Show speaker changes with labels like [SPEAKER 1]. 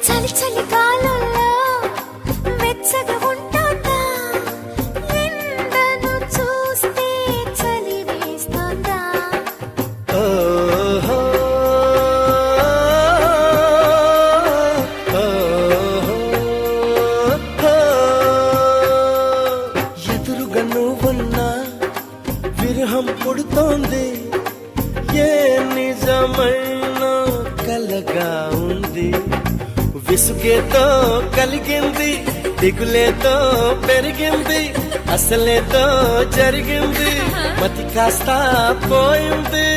[SPEAKER 1] చలి చలి కాలంలో వెచ్చగా ఉంటాందా, ఎండను చూస్తే చలి వేస్తుందా.
[SPEAKER 2] ఓహో, ఎదురుగా నువ్వున్నా విరహం పుడుతోంది, ఏ నిజమైన కలగా ఉంది. విసుగేతో కలిగింది, దిగులేతో పెరిగింది, అసలేతో జరిగింది, మతి కాస్త పోయింది.